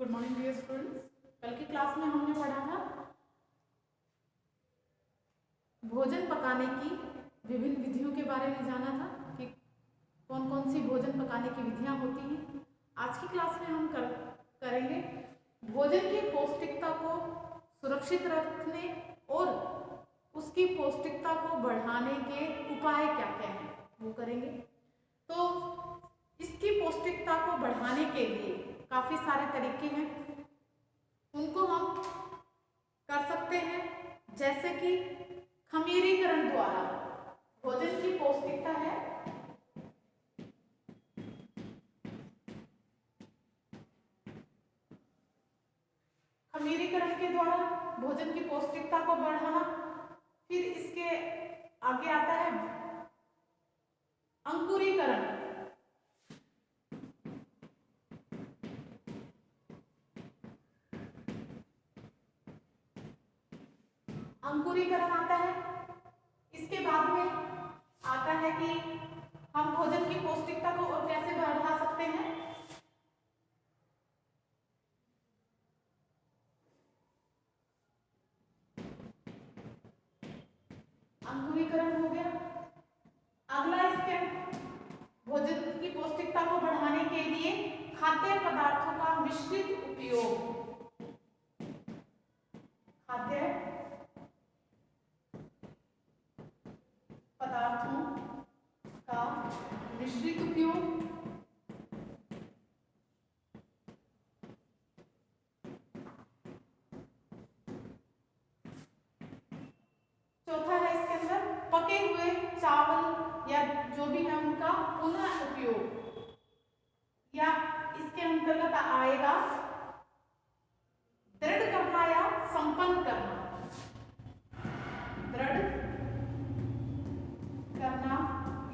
Good morning dear students. कल की class में हमने पढ़ा था भोजन पकाने की विभिन्न विधियों के बारे में, जाना था कि कौन कौन सी भोजन पकाने की विधियां होती हैं। आज की क्लास में हम करेंगे भोजन की पौष्टिकता को सुरक्षित रखने और उसकी पौष्टिकता को बढ़ाने के उपाय क्या क्या हैं वो करेंगे। तो इसकी पौष्टिकता को बढ़ाने के लिए काफ़ी सारे तरीके हैं, उनको हम कर सकते हैं। जैसे कि खमीरीकरण द्वारा भोजन की पौष्टिकता है खमीरीकरण के द्वारा भोजन की पौष्टिकता को बढ़ाना। फिर इसके आगे आता है अंकुरीकरण। अंकुरीकरण आता है। इसके बाद में आता है कि हम भोजन की पौष्टिकता को और कैसे बढ़ा सकते हैं। अंकुरीकरण हो गया। अगला इसके भोजन की पौष्टिकता को बढ़ाने के लिए खाद्य पदार्थों का मिश्रित उपयोग। खाद्य पदार्थों का मिश्रित उपयोग। चौथा है इसके अंदर पके हुए चावल या जो भी है उनका पुनः उपयोग, या इसके अंतर्गत आएगा दृढ़ करना या संपन्न करना। दृढ़ करना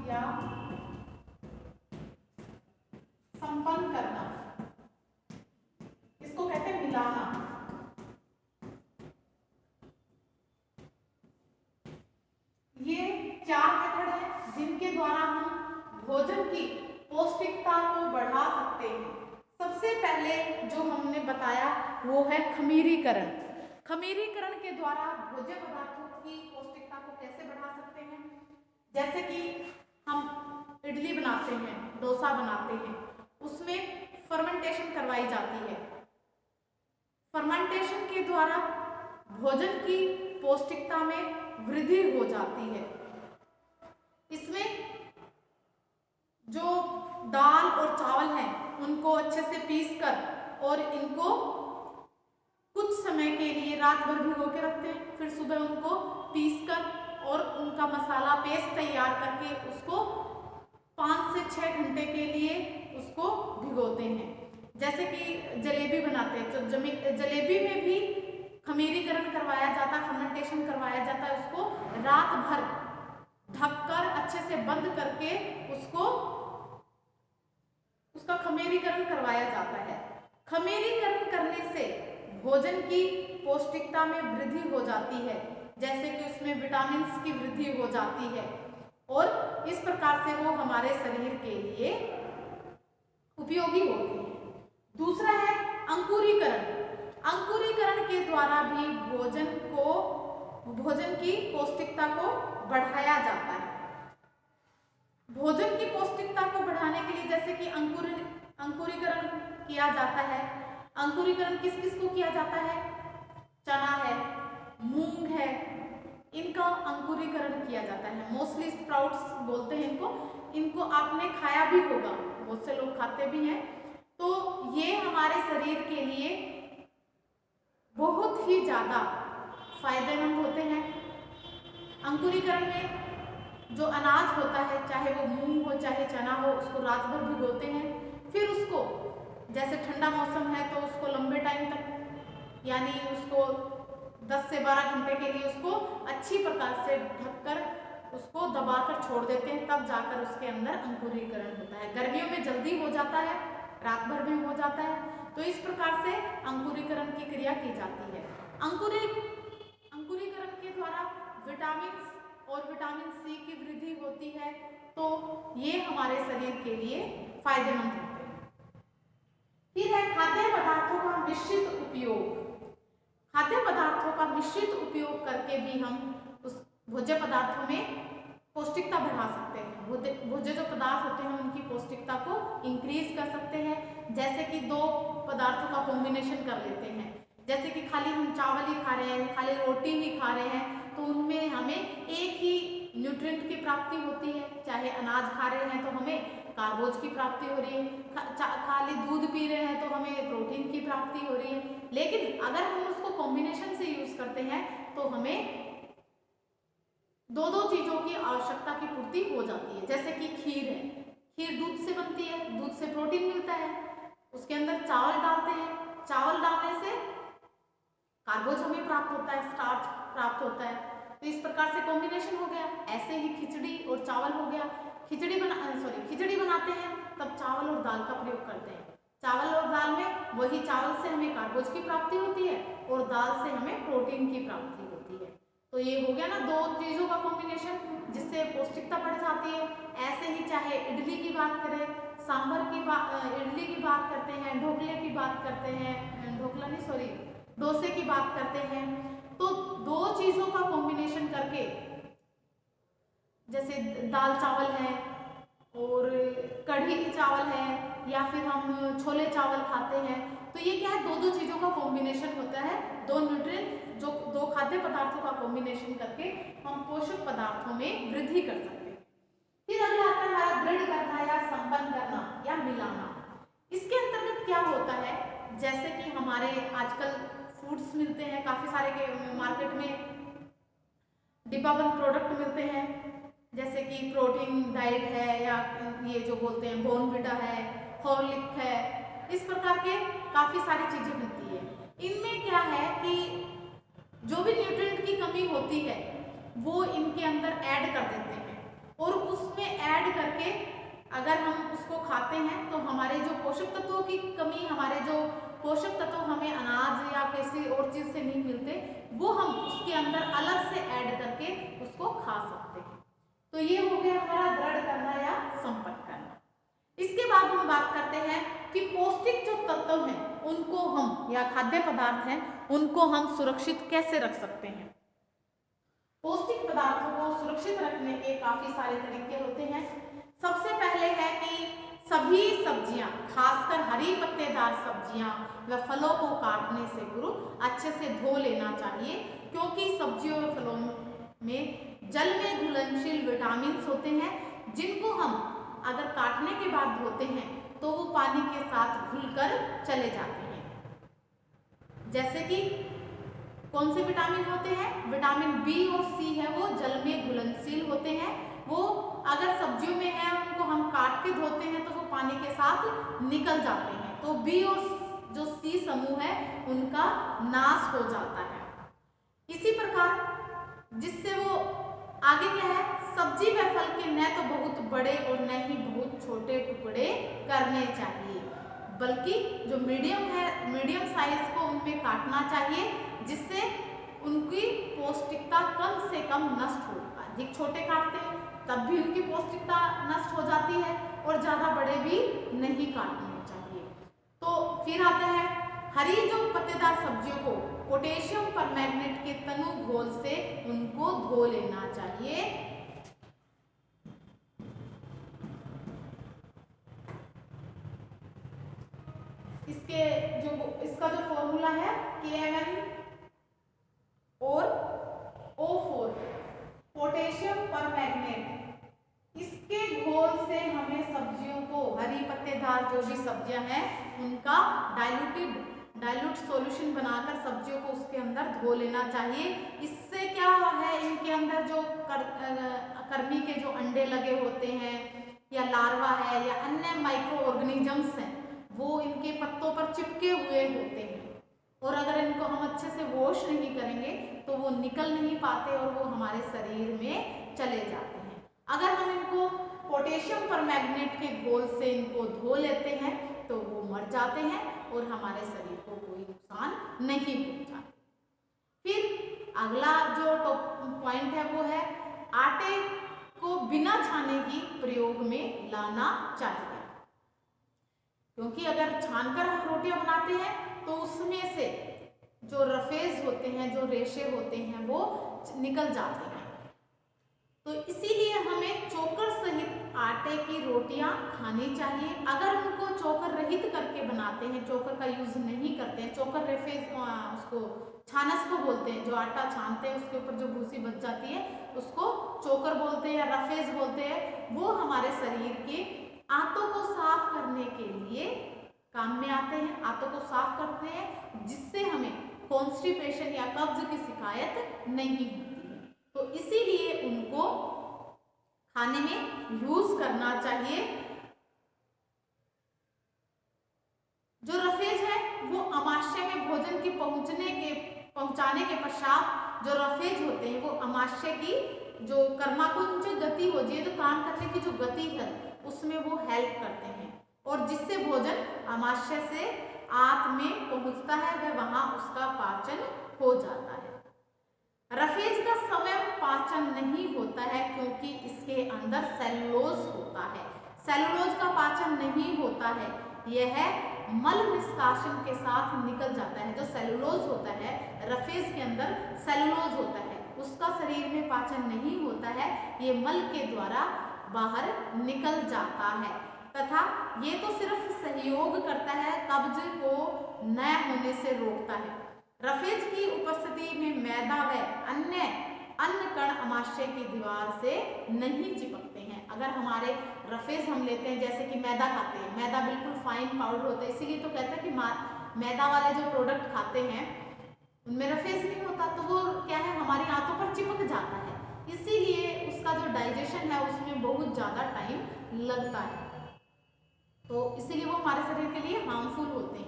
या संपन्न करना, इसको कहते हैं मिलाना। ये 4 मेथड है जिनके द्वारा हम भोजन की पौष्टिकता को बढ़ा सकते हैं। सबसे पहले जो हमने बताया वो है खमीरीकरण। खमीरीकरण के द्वारा भोज्य पदार्थों की पौष्टिकता को कैसे बढ़ा सकते हैं। जैसे कि हम इडली बनाते हैं, डोसा बनाते हैं, उसमें फर्मेंटेशन करवाई जाती है। फर्मेंटेशन के द्वारा भोजन की पौष्टिकता में वृद्धि हो जाती है। इसमें जो दाल और चावल हैं उनको अच्छे से पीसकर और इनको कुछ समय के लिए रात भर भिगो के रखते हैं, फिर सुबह उनको पीसकर और उनका मसाला पेस्ट तैयार करके उसको 5 से 6 घंटे के लिए उसको भिगोते हैं। जैसे कि जलेबी बनाते हैं, तो जलेबी में भी खमीरीकरण करवाया जाता है, फर्मेंटेशन करवाया जाता है। उसको रात भर ढककर अच्छे से बंद करके उसका खमीरीकरण करवाया जाता है। खमीरीकरण करने से भोजन की पौष्टिकता में वृद्धि हो जाती है, जैसे कि उसमें विटामिन की वृद्धि हो जाती है और इस प्रकार से वो हमारे शरीर के लिए उपयोगी होती है। दूसरा है अंकुरीकरण। अंकुरीकरण के द्वारा भी भोजन की पौष्टिकता को बढ़ाया जाता है। भोजन की पौष्टिकता को बढ़ाने के लिए जैसे कि अंकुरीकरण किया जाता है। अंकुरीकरण किस किस को किया जाता है। चना है, मूंग है, इनका अंकुरीकरण किया जाता है। मोस्टली स्प्राउट्स बोलते हैं इनको आपने खाया भी होगा, बहुत से लोग खाते भी हैं। तो ये हमारे शरीर के लिए बहुत ही ज़्यादा फायदेमंद होते हैं। अंकुरीकरण में जो अनाज होता है, चाहे वो मूंग हो चाहे चना हो, उसको रात भर भिगोते हैं। फिर उसको जैसे ठंडा मौसम है तो उसको लंबे टाइम तक, यानी उसको 10 से 12 घंटे के लिए उसको अच्छी प्रकार से ढककर उसको दबाकर छोड़ देते हैं, तब जाकर उसके अंदर अंकुरीकरण होता है। गर्मियों में जल्दी हो जाता है, रात भर में हो जाता है। तो इस प्रकार से अंकुरीकरण की क्रिया की जाती है। अंकुरीकरण के द्वारा विटामिन और विटामिन सी की वृद्धि होती है, तो ये हमारे शरीर के लिए फायदेमंद होते हैं। फिर है खाद्य पदार्थों का मिश्रित उपयोग, खाद्य पदार्थों का मिश्रित उपयोग करके भी हम उस भोज्य पदार्थों में पौष्टिकता बढ़ा सकते हैं। भोज्य जो पदार्थ होते हैं उनकी पौष्टिकता को इंक्रीज कर सकते हैं। जैसे कि दो पदार्थों का कॉम्बिनेशन कर लेते हैं, जैसे कि खाली हम चावल ही खा रहे हैं, खाली रोटी ही खा रहे हैं, तो उनमें हमें एक ही न्यूट्रिएंट की प्राप्ति होती है। चाहे अनाज खा रहे हैं तो हमें कार्बोज की प्राप्ति हो रही है, खाली दूध पी रहे हैं तो हमें प्रोटीन की प्राप्ति हो रही है। लेकिन अगर हम उसको कॉम्बिनेशन से यूज करते हैं तो हमें दो दो चीजों की आवश्यकता की पूर्ति हो जाती है। जैसे कि खीर है, खीर दूध से बनती है, दूध से प्रोटीन मिलता है, उसके अंदर चावल डालते हैं, चावल डालने से कार्बोज हमें प्राप्त होता है, स्टार्च प्राप्त होता है। तो इस प्रकार से कॉम्बिनेशन हो गया। ऐसे ही खिचड़ी और चावल हो गया, खिचड़ी बनाते हैं तब चावल और दाल का प्रयोग करते हैं। चावल और दाल में वही चावल से हमें कार्बोज की प्राप्ति होती है और दाल से हमें प्रोटीन की प्राप्ति होती है। तो ये हो गया ना दो चीजों का कॉम्बिनेशन, जिससे पौष्टिकता बढ़ जाती है। ऐसे ही चाहे इडली की बात करें, इडली की बात करते हैं, ढोकले की बात करते हैं, डोसे की बात करते हैं, तो दो चीजों का कॉम्बिनेशन करके, जैसे दाल चावल है और कढ़ी चावल है, या फिर हम छोले चावल खाते हैं, तो ये क्या है, दो दो चीजों का कॉम्बिनेशन होता है। दो न्यूट्रिएंट, जो दो खाद्य पदार्थों का कॉम्बिनेशन करके हम पोषक पदार्थों में वृद्धि कर सकते हैं। फिर अगला आता है हमारा दृढ़ करना या संपन्न करना या मिलाना। इसके अंतर्गत क्या होता है, जैसे कि हमारे आजकल फूड्स मिलते हैं काफी सारे के मार्केट में, डिब्बाबंद प्रोडक्ट मिलते हैं, जैसे कि प्रोटीन डाइट है, या ये जो बोलते हैं बॉर्नविटा है, हॉर्लिक्स है, इस प्रकार के काफी सारी चीजें मिलती है। इनमें क्या है कि जो भी न्यूट्रिएंट की कमी होती है वो इनके अंदर ऐड कर देते हैं, और उसमें ऐड करके अगर हम उसको खाते हैं तो हमारे जो पोषक तत्वों की कमी, हमारे जो पोषक तत्व हमें अनाज या किसी और चीज से नहीं मिलते, वो हम उसके अंदर अलग से ऐड करके उसको खा सकते हैं। तो ये हो गया हमारा दृढ़ करना या संपन्न करना। इसके बाद हम बात करते हैं कि पौष्टिक जो तत्व हैं उनको हम, या खाद्य पदार्थ हैं, उनको हम सुरक्षित कैसे रख सकते हैं। पौष्टिक पदार्थों को सुरक्षित रखने के काफी सारे तरीके होते हैं। सबसे पहले है कि सभी सब्जियां, खासकर हरी पत्तेदार सब्जियां व फलों को काटने से पूर्व अच्छे से धो लेना चाहिए, क्योंकि सब्जियों व फलों में जल में घुलनशील विटामिन होते हैं, जिनको हम अगर काटने के बाद धोते हैं तो वो पानी के साथ घुलकर चले जाते हैं। जैसे कि कौन से विटामिन होते हैं, विटामिन बी और सी है, वो जल में घुलनशील होते हैं। वो अगर सब्जियों में है, उनको हम काट के धोते हैं तो वो पानी के साथ निकल जाते हैं, तो बी और जो सी समूह है उनका नाश हो जाता है। इसी प्रकार जिससे वो आगे क्या है, सब्जी व फल के न तो बहुत बड़े और न ही बहुत छोटे टुकड़े करने चाहिए, बल्कि जो मीडियम साइज को उनमें काटना चाहिए, जिससे उनकी पौष्टिकता कम से कम नष्ट हो। अधिक छोटे काटते हैं तब भी उनकी पौष्टिकता नष्ट हो जाती है, और ज्यादा बड़े भी नहीं काटने चाहिए। तो फिर आता है हरी जो पत्तेदार सब्जियों को पोटेशियम परमैंगनेट के तनु घोल से उनको धो लेना चाहिए। इसका जो फॉर्मूला है KMN और O4 पोटेशियम परमैंगनेट, इसके घोल से हमें सब्जियों को, हरी पत्तेदार जो भी सब्जियां हैं उनका डाइल्यूट सॉल्यूशन बनाकर सब्जियों को उसके अंदर धो लेना चाहिए। इससे क्या है, इनके अंदर जो कर्मी के जो अंडे लगे होते हैं, या लार्वा है, या अन्य माइक्रो ऑर्गेनिजम्स हैं, वो इनके पत्तों पर चिपके हुए होते हैं, और अगर इनको हम अच्छे से वॉश नहीं करेंगे तो वो निकल नहीं पाते और वो हमारे शरीर में चले जाते हैं। अगर हम इनको पोटेशियम परमैंगनेट के घोल से इनको धो लेते हैं तो वो मर जाते हैं और हमारे शरीर को कोई नुकसान नहीं पहुंचाते। फिर अगला जो पॉइंट है वो है आटे को बिना छाने की प्रयोग में लाना चाहिए, क्योंकि अगर छानकर हम रोटियां बनाते हैं तो उसमें से जो रफेज होते हैं, जो रेशे होते हैं, वो निकल जाते हैं। तो इसीलिए हमें चोकर सहित आटे की रोटियां खानी चाहिए। अगर उनको चोकर रहित करके बनाते हैं, चोकर का यूज नहीं करते हैं, चोकर रेफेज उसको छानस को बोलते हैं, जो आटा छानते हैं उसके ऊपर जो भूसी बच जाती है उसको चोकर बोलते हैं या रफेज बोलते हैं। वो हमारे शरीर के आंतों को साफ करने के लिए काम में आते हैं, आंतों को साफ करते हैं, जिससे हमें कॉन्स्टिपेशन या कब्ज की शिकायत नहीं होती है। तो इसीलिए उनको खाने में यूज करना चाहिए। जो रफेज है वो अमाशय में भोजन की पहुंचाने के पश्चात जो रफेज होते हैं वो अमाशय की जो कर्माकुंज गति होती है, जो काम करने की जो गति है उसमें वो हेल्प करते हैं, और जिससे भोजन अमाशय से आंत में पहुंचता है, वह वहां उसका पाचन हो जाता है। रफेज का स्वयं पाचन नहीं होता है क्योंकि इसके अंदर सेलुलोज होता है। सेलुलोज का पाचन नहीं होता है, यह मल निष्कासन के साथ निकल जाता है। जो सेलुलोज होता है, रफेज के अंदर सेलुलोज होता है, उसका शरीर में पाचन नहीं होता है, ये मल के द्वारा बाहर निकल जाता है तथा ये तो सिर्फ सहयोग करता है, कब्ज को न होने से रोकता है। रफेज की उपस्थिति में मैदा व अन्य अन्न कण अमाशय की दीवार से नहीं चिपकते हैं। अगर हमारे रफेज हम लेते हैं, जैसे कि मैदा खाते हैं, मैदा बिल्कुल फाइन पाउडर होता है, इसीलिए तो कहते हैं कि मैदा वाले जो प्रोडक्ट खाते हैं उनमें रफेज नहीं होता, तो वो क्या है हमारी आंतों पर चिपक जाता है, इसीलिए उसका जो डाइजेशन है उसमें बहुत ज़्यादा टाइम लगता है, तो इसीलिए वो हमारे शरीर के लिए हार्मफुल होते हैं।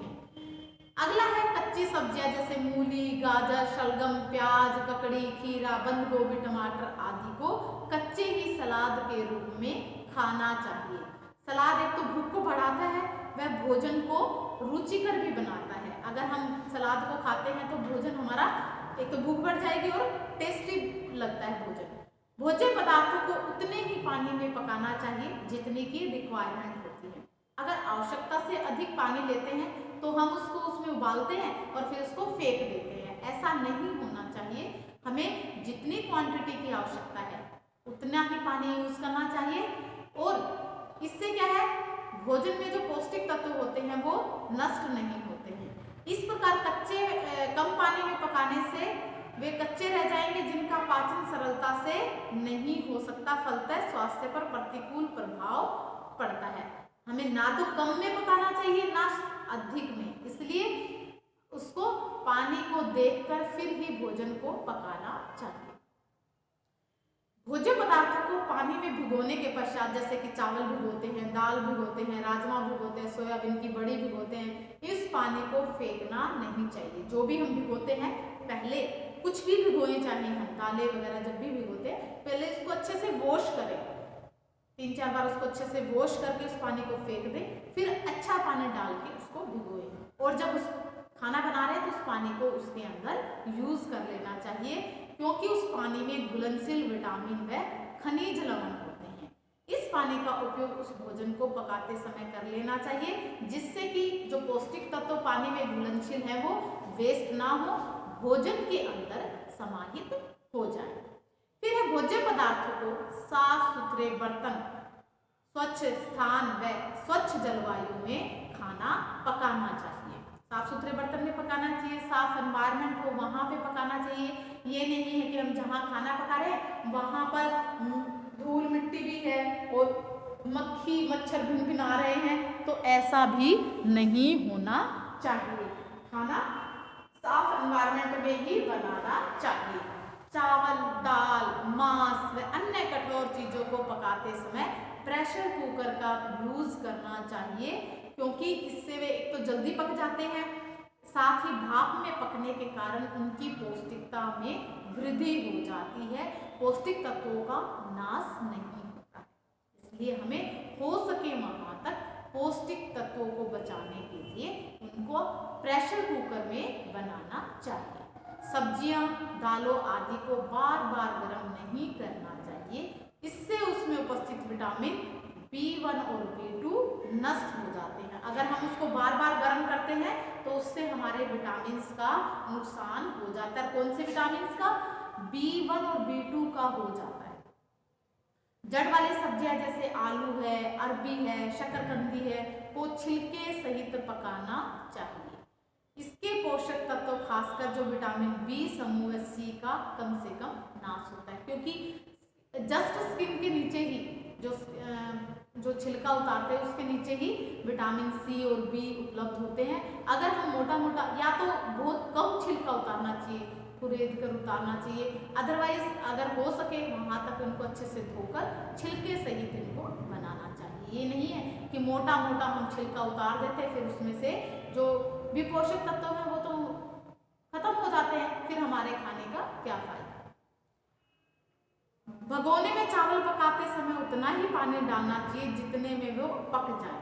अगला है कच्ची सब्जियां, जैसे मूली, गाजर, शलगम, प्याज, ककड़ी, खीरा, बंद गोभी, टमाटर आदि को कच्चे ही सलाद के रूप में खाना चाहिए। सलाद एक तो भूख को बढ़ाता है, वह भोजन को रुचिकर भी बनाता है। अगर हम सलाद को खाते हैं तो भोजन हमारा एक तो भूख बढ़ जाएगी और टेस्टी लगता है भोजन। भोज्य पदार्थों को उतने ही पानी में पकाना चाहिए जितनी की रिक्वायरमेंट होती है। अगर आवश्यकता से अधिक पानी लेते हैं तो हम उसको उसमें उबालते हैं और फिर उसको फेंक देते हैं, ऐसा नहीं होना चाहिए। हमें जितनी क्वांटिटी की आवश्यकता है उतना ही पानी यूज करना चाहिए, और इससे क्या है भोजन में जो पौष्टिक तत्व होते हैं वो नष्ट नहीं होते हैं। इस प्रकार कम पानी में पकाने से वे कच्चे रह जाएंगे जिनका पाचन सरलता से नहीं हो सकता, फलतः स्वास्थ्य पर प्रतिकूल प्रभाव पड़ता है। हमें ना तो कम में पकाना चाहिए ना अधिक में, इसलिए उसको पानी को देखकर फिर ही भोजन को पकाना चाहिए। भोज्य पदार्थों को पानी में भिगोने के पश्चात, जैसे कि चावल भिगोते हैं, दाल भिगोते हैं, राजमा भिगोते हैं, सोयाबीन की बड़ी भिगोते हैं, इस पानी को फेंकना नहीं चाहिए। जो भी हम भिगोते हैं, पहले कुछ भी भिगोए, चाहे हम दालें वगैरह जब भी भिगोते हैं, पहले इसको अच्छे से वॉश करें, 3-4 बार उसको अच्छे से वॉश करके उस पानी को फेंक दें, फिर अच्छा पानी डाल के उसको भिगोएं, और जब उस खाना बना रहे हैं तो उस पानी को उसके अंदर यूज कर लेना चाहिए, क्योंकि उस पानी में घुलनशील विटामिन व खनिज लवण होते हैं। इस पानी का उपयोग उस भोजन को पकाते समय कर लेना चाहिए, जिससे कि जो पौष्टिक तत्व पानी में घुलनशील है वो वेस्ट ना हो, भोजन के अंदर समाहित हो जाए। फिर है भोज्य पदार्थों को साफ सुथरे बर्तन, स्वच्छ स्थान व स्वच्छ जलवायु में खाना पकाना चाहिए। साफ सुथरे बर्तन में पकाना चाहिए, साफ एनवायरनमेंट हो वहाँ पे पकाना चाहिए। ये नहीं है कि हम जहाँ खाना पका रहे हैं वहाँ पर धूल मिट्टी भी है और मक्खी मच्छर भिनभिना रहे हैं, तो ऐसा भी नहीं होना चाहिए। खाना साफ एनवायरनमेंट में ही बनाना चाहिए। चावल, दाल, मांस व अन्य कठोर चीजों को पकाते समय प्रेशर कुकर का यूज करना चाहिए, क्योंकि इससे वे एक तो जल्दी पक जाते हैं, साथ ही भाप में पकने के कारण उनकी पौष्टिकता में वृद्धि हो जाती है, पौष्टिक तत्वों का नाश नहीं होता। इसलिए हमें हो सके वहां तक पौष्टिक तत्वों को बचाने के लिए उनको प्रेशर कुकर में बनाना चाहिए। सब्जियां, दालों आदि को बार बार गर्म नहीं करना चाहिए, इससे उसमें उपस्थित विटामिन B1 और B2 नष्ट हो जाते हैं। अगर हम उसको बार बार गर्म करते हैं तो उससे हमारे विटामिन का नुकसान हो जाता है। कौन से विटामिन का? B1 और B2 का हो जाता है। जड़ वाली सब्जियां जैसे आलू है, अरबी है, शकरकंदी है, को छिलके सहित पकाना चाहिए। इसके पोषक तत्व खासकर जो विटामिन बी समूह सी का कम से कम नाश होता है, क्योंकि जस्ट स्किन के नीचे ही जो छिलका उतारते हैं उसके नीचे ही विटामिन सी और बी उपलब्ध होते हैं। अगर हम मोटा मोटा या तो बहुत कम छिलका उतारना चाहिए, कुरेद कर उतारना चाहिए, अदरवाइज अगर हो सके वहां तक इनको अच्छे से धोकर छिलके सहित इनको बनाना चाहिए। ये नहीं है कि मोटा मोटा हम छिलका उतार देते फिर उसमें से जो भी पोषक तत्व है वो तो खत्म हो जाते हैं, फिर हमारे खाने का क्या फायदा। भगोने में चावल पकाते समय उतना ही पानी डालना चाहिए जितने में वो पक जाए।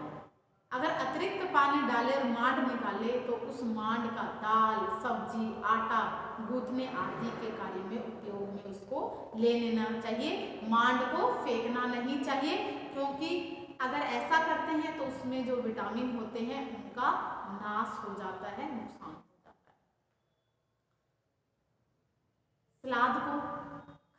अगर अतिरिक्त पानी डाले और मांड निकाले तो उस मांड का दाल, सब्जी, आटा गूंथने आदि के कार्य में उपयोग में उसको ले लेना चाहिए। मांड को फेंकना नहीं चाहिए, क्योंकि अगर ऐसा करते हैं तो उसमें जो विटामिन होते हैं उनका नाश हो जाता है, नुकसान हो जाता है। सलाद को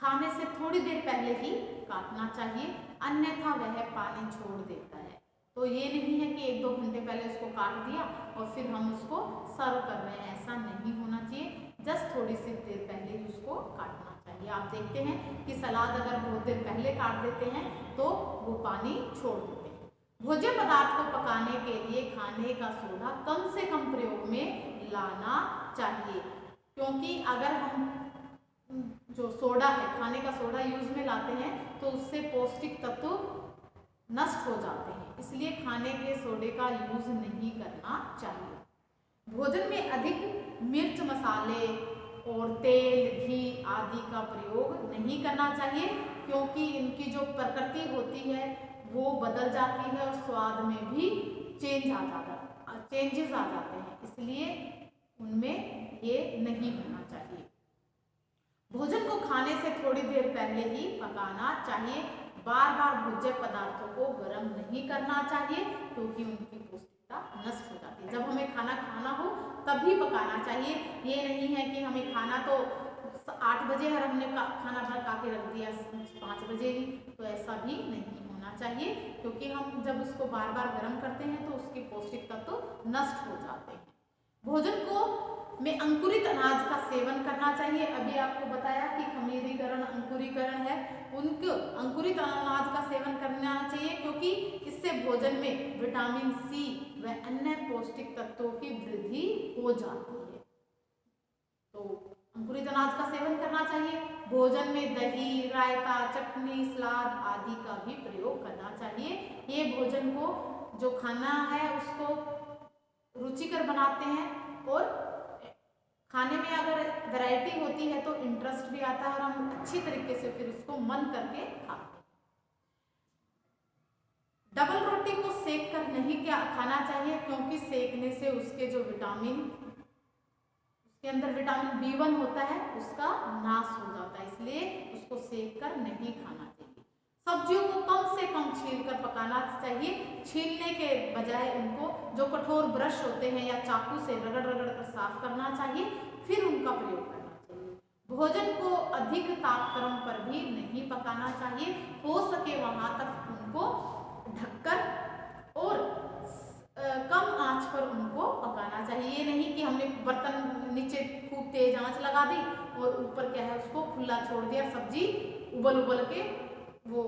खाने से थोड़ी देर पहले ही काटना चाहिए, अन्यथा वह पानी छोड़ देता है। तो ये नहीं है कि 1-2 घंटे पहले उसको काट दिया और फिर हम उसको सर्व कर रहे हैं, ऐसा नहीं होना चाहिए। जस्ट थोड़ी सी देर पहले ही उसको काटना चाहिए। आप देखते हैं कि सलाद अगर बहुत देर पहले काट देते हैं तो वो पानी छोड़ देते हैं। भोज्य पदार्थ को पकाने के लिए खाने का सोडा कम से कम प्रयोग में लाना चाहिए, क्योंकि अगर हम जो सोडा है, खाने का सोडा यूज में लाते हैं तो उससे पौष्टिक तत्व नष्ट हो जाते हैं, इसलिए खाने के सोडे का यूज नहीं करना चाहिए। भोजन में अधिक मिर्च, मसाले और तेल, घी आदि का प्रयोग नहीं करना चाहिए, क्योंकि इनकी जो प्रकृति होती है वो बदल जाती है और स्वाद में भी चेंजेस आ जाते हैं, इसलिए उनमें ये नहीं होना चाहिए। भोजन को खाने से थोड़ी देर पहले ही पकाना चाहिए। बार बार भोज्य पदार्थों को गर्म नहीं करना चाहिए, क्योंकि उनकी पौष्टिकता नष्ट हो जाती है। जब हमें खाना खाना हो तभी पकाना चाहिए। ये नहीं है कि हमें खाना तो 8 बजे है, हमने खाना पका के रख दिया 5 बजे ही, तो ऐसा भी नहीं होना चाहिए, क्योंकि हम जब उसको बार बार गर्म करते हैं तो उसके पौष्टिक तत्व नष्ट हो जाते हैं। भोजन को में अंकुरित अनाज का सेवन करना चाहिए। अभी आपको बताया कि खमीरीकरण, अंकुरीकरण है, उनको अंकुरित अनाज का सेवन करना चाहिए, क्योंकि इससे भोजन में विटामिन सी व अन्य पौष्टिक तत्वों की वृद्धि हो जाती है। तो अंकुरित अनाज का सेवन करना चाहिए। भोजन में दही, रायता, चटनी, सलाद आदि का भी प्रयोग करना चाहिए। ये भोजन को जो खाना है उसको रुचिकर बनाते हैं और खाने में अगर वैरायटी होती है तो इंटरेस्ट भी आता है और हम अच्छी तरीके से फिर उसको मन करके खाते हैं। डबल रोटी को सेक कर नहीं खाना चाहिए, क्योंकि सेकने से उसके जो विटामिन, उसके अंदर विटामिन B1 होता है उसका नाश हो जाता है, इसलिए उसको सेक कर नहीं खाना चाहिए। सब्जियों को कम से कम छील कर पकाना चाहिए, छीलने के बजाय उनको जो कठोर ब्रश होते हैं या चाकू से रगड़ रगड़ कर साफ करना चाहिए, फिर उनका प्रयोग करना चाहिए। भोजन को अधिक तापक्रम पर भी नहीं पकाना चाहिए, हो सके वहां तक उनको ढककर और कम आंच पर उनको पकाना चाहिए। ये नहीं कि हमने बर्तन नीचे खूब तेज आंच लगा दी और ऊपर क्या है उसको खुला छोड़ दिया, सब्जी उबल उबल के वो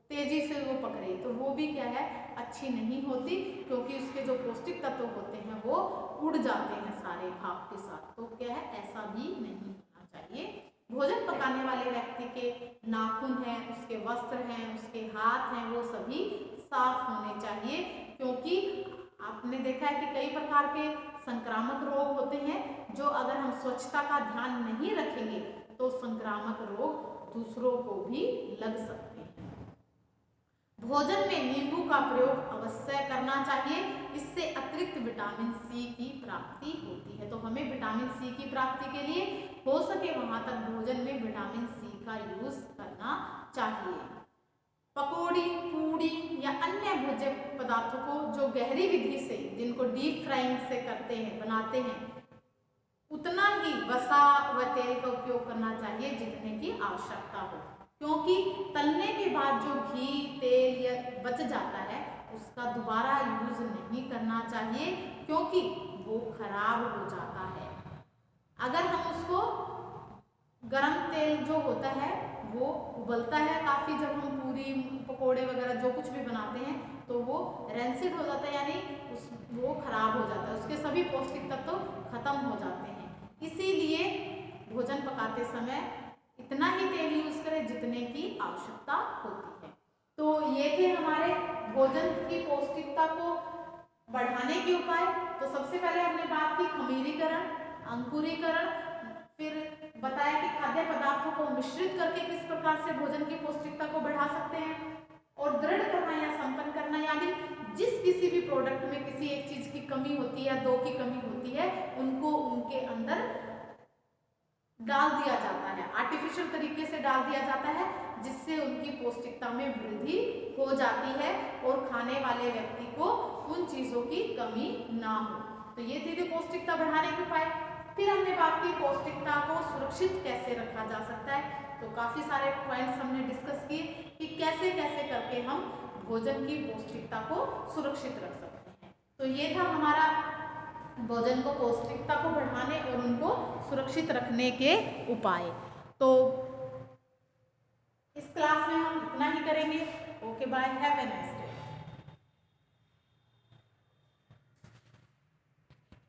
तेजी से वो पक रही, तो वो भी क्या है अच्छी नहीं होती, क्योंकि उसके जो पौष्टिक तत्व होते हैं वो उड़ जाते हैं सारे भाप के साथ। तो क्या है, ऐसा भी नहीं होना चाहिए। भोजन पकाने वाले व्यक्ति के नाखून हैं, उसके वस्त्र हैं, उसके हाथ हैं, वो सभी साफ होने चाहिए, क्योंकि आपने देखा है कि कई प्रकार के संक्रामक रोग होते हैं, जो अगर हम स्वच्छता का ध्यान नहीं रखेंगे तो संक्रामक रोग दूसरों को भी लग सकते हैं। भोजन में नींबू का प्रयोग अवश्य करना चाहिए, इससे अतिरिक्त विटामिन सी की प्राप्ति होती है। तो हमें विटामिन सी की प्राप्ति के लिए हो सके वहां तक भोजन में विटामिन सी का यूज करना चाहिए। पकौड़ी, पूड़ी या अन्य भोज्य पदार्थों को जो गहरी विधि से जिनको डीप फ्राइंग से करते हैं, बनाते हैं, उतना ही वसा व तेल का उपयोग करना चाहिए जितने की आवश्यकता हो, क्योंकि तलने के बाद जो घी तेल या बच जाता है उसका दोबारा यूज नहीं करना चाहिए, क्योंकि वो खराब हो जाता है। अगर हम उसको गरम तेल जो होता है वो उबलता है काफ़ी, जब हम पूरी पकोड़े वगैरह जो कुछ भी बनाते हैं तो वो रेंसिड हो जाता है, यानी वो खराब हो जाता है, उसके सभी पौष्टिक तत्व तो खत्म हो जाते हैं। इसीलिए भोजन पकाते समय इतना ही तेल यूज करें जितने की आवश्यकता होती है। तो ये थे हमारे भोजन की पौष्टिकता को बढ़ाने के उपाय। तो सबसे पहले हमने बात की खमीरीकरण, अंकुरीकरण, फिर बताया कि खाद्य पदार्थों को मिश्रित करके किस प्रकार से भोजन की पौष्टिकता को बढ़ा सकते हैं, और दृढ़ करना या संपन्न करना, यानी जिस किसी भी प्रोडक्ट में किसी एक चीज की कमी होती है, दो की कमी होती है, उनको उनके अंदर डाल दिया जाता है, आर्टिफिशियल तरीके से डाल दिया जाता है, जिससे उनकी पौष्टिकता में वृद्धि हो जाती है और खाने वाले व्यक्ति को उन चीजों की कमी ना हो। तो ये थे पौष्टिकता बढ़ाने के उपाय। फिर हमने बात की पौष्टिकता को सुरक्षित कैसे रखा जा सकता है। तो काफी सारे पॉइंट्स हमने डिस्कस किए कि कैसे कैसे करके हम भोजन की पौष्टिकता को सुरक्षित रख सकते हैं। तो ये था हमारा भोजन को पौष्टिकता को बढ़ाने और उनको सुरक्षित रखने के उपाय। तो इस क्लास में हम इतना ही करेंगे। Okay bye, have a nice day.